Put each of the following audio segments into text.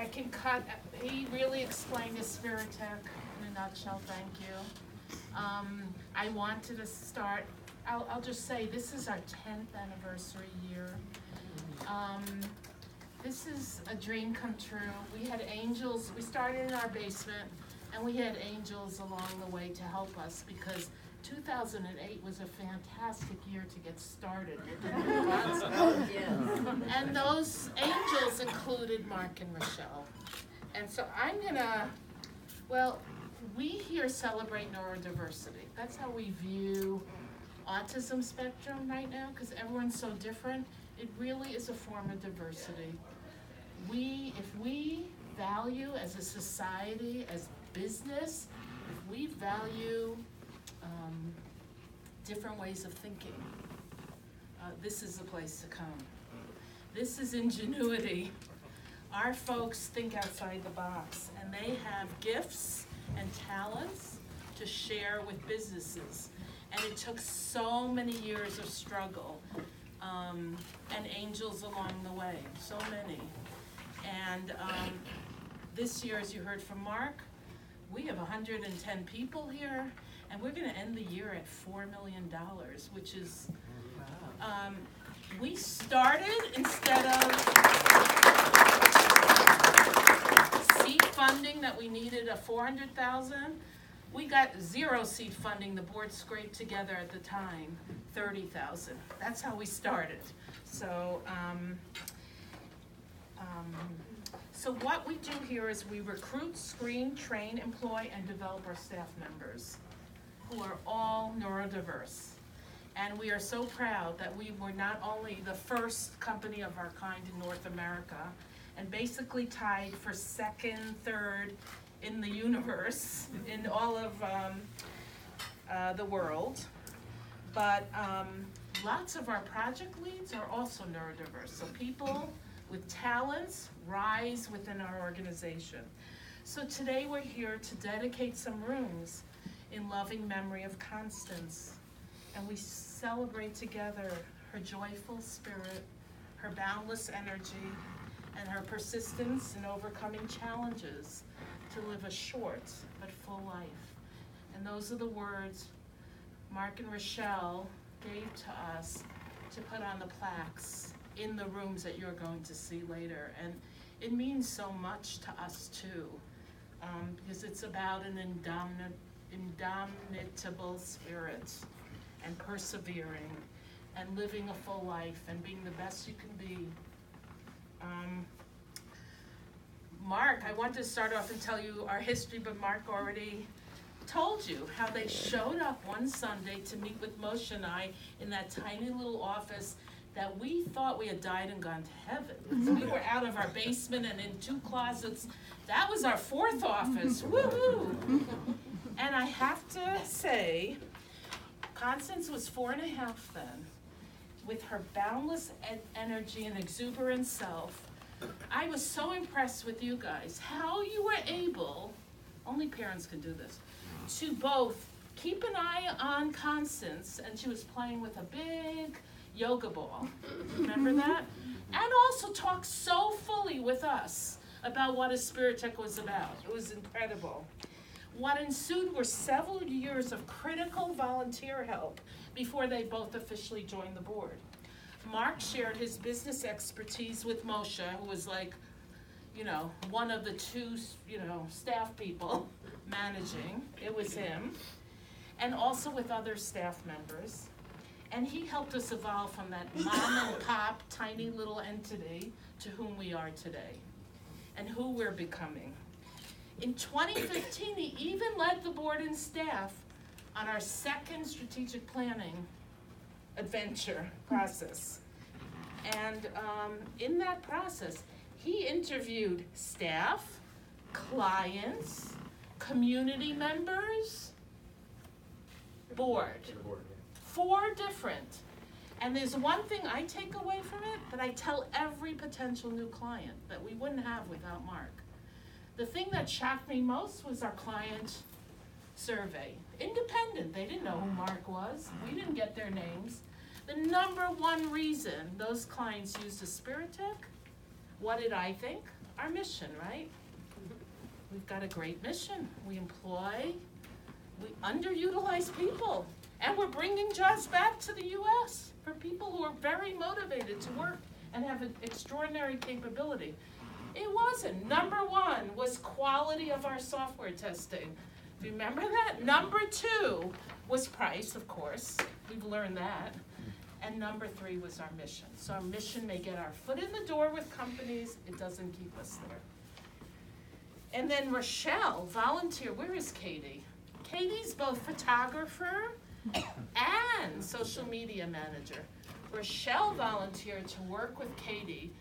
I can cut, he really explained Aspiritech in a nutshell, thank you. I wanted to start, I'll just say, this is our 10th anniversary year. This is a dream come true. We had angels, we started in our basement, and we had angels along the way to help us, because 2008 was a fantastic year to get started. And those angels included Marc and Rachelle. And so I'm gonna, well, we here celebrate neurodiversity. That's how we view autism spectrum right now, because everyone's so different. It really is a form of diversity. If we value as a society, as business, if we value different ways of thinking, this is the place to come. This is ingenuity. Our folks think outside the box, and they have gifts and talents to share with businesses. And it took so many years of struggle and angels along the way, so many. And this year, as you heard from Marc, we have 110 people here, and we're going to end the year at $4 million, which is, we started, instead of seed funding that we needed a $400,000, we got 0 seed funding. The board scraped together at the time $30,000. That's how we started. So, so what we do here is we recruit, screen, train, employ, and develop our staff members, who are all neurodiverse. And we are so proud that we were not only the first company of our kind in North America, and basically tied for 2nd, 3rd in the universe, in all of the world, but lots of our project leads are also neurodiverse. So people with talents rise within our organization. So today we're here to dedicate some rooms in loving memory of Constance, and we celebrate together her joyful spirit, her boundless energy, and her persistence in overcoming challenges to live a short but full life. And those are the words Marc and Rachelle gave to us to put on the plaques in the rooms that you're going to see later. And it means so much to us too, because it's about an indomitable spirit, and persevering, and living a full life, and being the best you can be. Marc, I want to start off and tell you our history, but Marc already told you how they showed up one Sunday to meet with Moshe and I in that tiny little office that we thought we had died and gone to heaven. We were out of our basement and in 2 closets. That was our 4th office, woohoo! And I have to say, Constance was 4.5 then. With her boundless energy and exuberant self, I was so impressed with you guys, how you were able, only parents can do this, to both keep an eye on Constance, and she was playing with a big yoga ball, remember that? And also talk so fully with us about what Aspiritech was about. It was incredible. What ensued were several years of critical volunteer help before they both officially joined the board. Marc shared his business expertise with Moshe, who was like, one of the 2, staff people managing. It was him. And also with other staff members. And he helped us evolve from that mom and pop, tiny little entity to whom we are today, and who we're becoming. In 2015, he even led the board and staff on our 2nd strategic planning adventure process. And in that process, he interviewed staff, clients, community members, board. 4 different. And there's one thing I take away from it that I tell every potential new client that we wouldn't have without Marc. The thing that shocked me most was our client survey. Independent, they didn't know who Marc was. We didn't get their names. The #1 reason those clients used Aspiritech, what did I think? our mission, right? We've got a great mission. We underutilize people, and we're bringing jobs back to the U.S. for people who are very motivated to work and have an extraordinary capability. It wasn't. Number one was quality of our software testing. Remember that? Number two was price, of course. We've learned that. And number three was our mission. So our mission may get our foot in the door with companies. It doesn't keep us there. And then Rachelle, volunteer. Where is Katie? Katie's both photographer and social media manager. Rachelle volunteered to work with Katie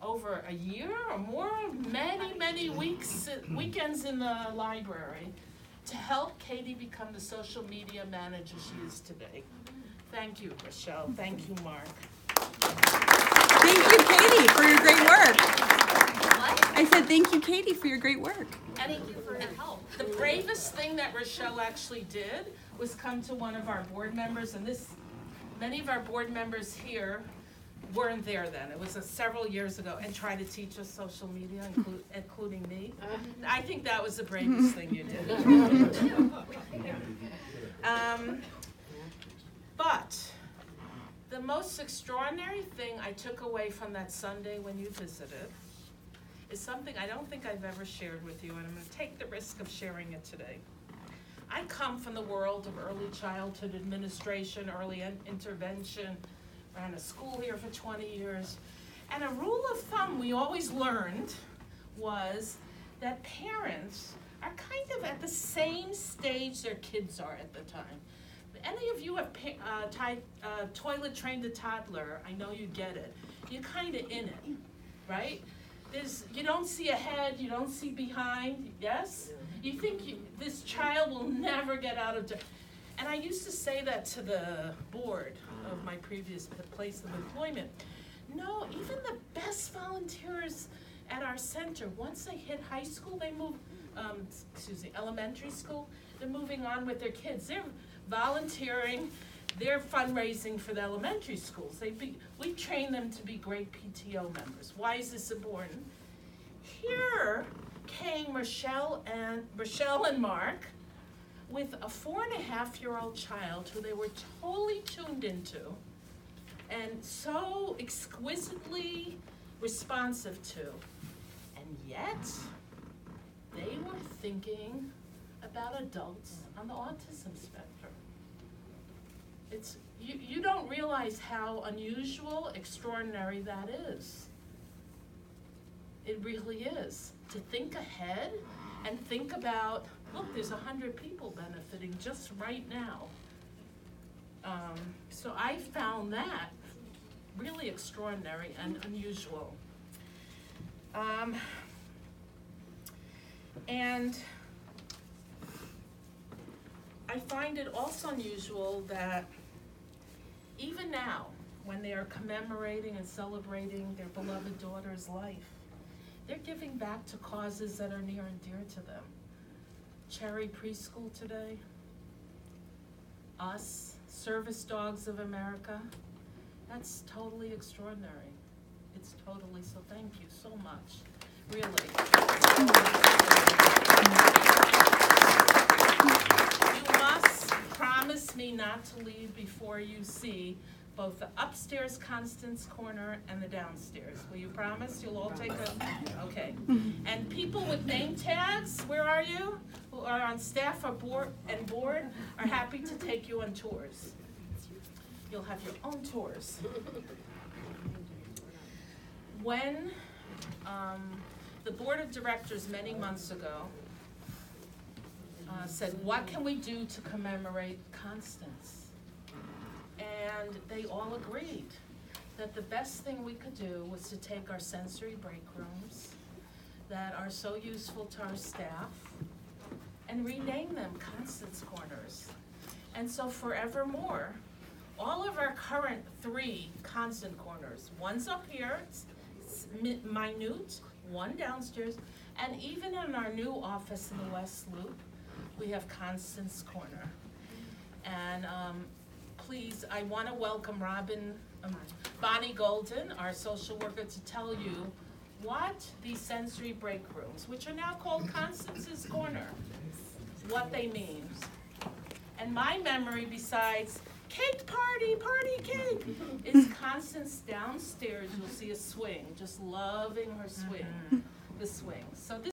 over a year or more, many weekends in the library to help Katie become the social media manager she is today. Thank you, Rachelle. Thank you, Marc. Thank you, Katie, for your great work. What? I said thank you, Katie, for your great work. Thank you for your help. The bravest thing that Rachelle actually did was come to one of our board members, and many of our board members here weren't there then. It was several years ago, and try to teach us social media, including me. I think that was the bravest thing you did. But the most extraordinary thing I took away from that Sunday when you visited is something I don't think I've ever shared with you, and I'm going to take the risk of sharing it today. I come from the world of early childhood administration, early intervention. Ran a school here for 20 years. And a rule of thumb we always learned was that parents are kind of at the same stage their kids are at the time. Any of you have toilet trained a toddler, I know you get it. You're kind of in it, right? You don't see ahead, you don't see behind, yes? You think this child will never get out of and I used to say that to the board of my previous place of employment. No, even the best volunteers at our center, once they hit high school, they move, elementary school, they're moving on with their kids. They're volunteering, they're fundraising for the elementary schools. We train them to be great PTO members. Why is this important? Here came Rachelle and Marc with a 4.5-year-old child who they were totally tuned into and so exquisitely responsive to. And yet, they were thinking about adults on the autism spectrum. You don't realize how unusual, extraordinary that is. It really is. To think ahead and think about, look, there's 100 people benefiting just right now. So I found that really extraordinary and unusual. And I find it also unusual that even now, when they are commemorating and celebrating their beloved daughter's life, they're giving back to causes that are near and dear to them. Cherry Preschool today, us, Service Dogs of America. That's totally extraordinary. It's totally, so thank you so much, really. You must promise me not to leave before you see both the upstairs Constance corner and the downstairs. Will you promise? You'll all take a, okay. And people with name tags, where are you? Who are on staff or board are happy to take you on tours. You'll have your own tours. When the board of directors many months ago said, what can we do to commemorate Constance? And they all agreed that the best thing we could do was to take our sensory break rooms that are so useful to our staff and rename them Constance Corners. And so forevermore, all of our current 3 Constance Corners, one's up here, it's minute, one downstairs, and even in our new office in the West Loop, we have Constance Corner. And please, I want to welcome Bonnie Golden, our social worker, to tell you what these sensory break rooms, which are now called Constance's Corner, what they mean. And my memory, besides cake party, party cake, is Constance downstairs. You'll see a swing, just loving her swing, the swing. So this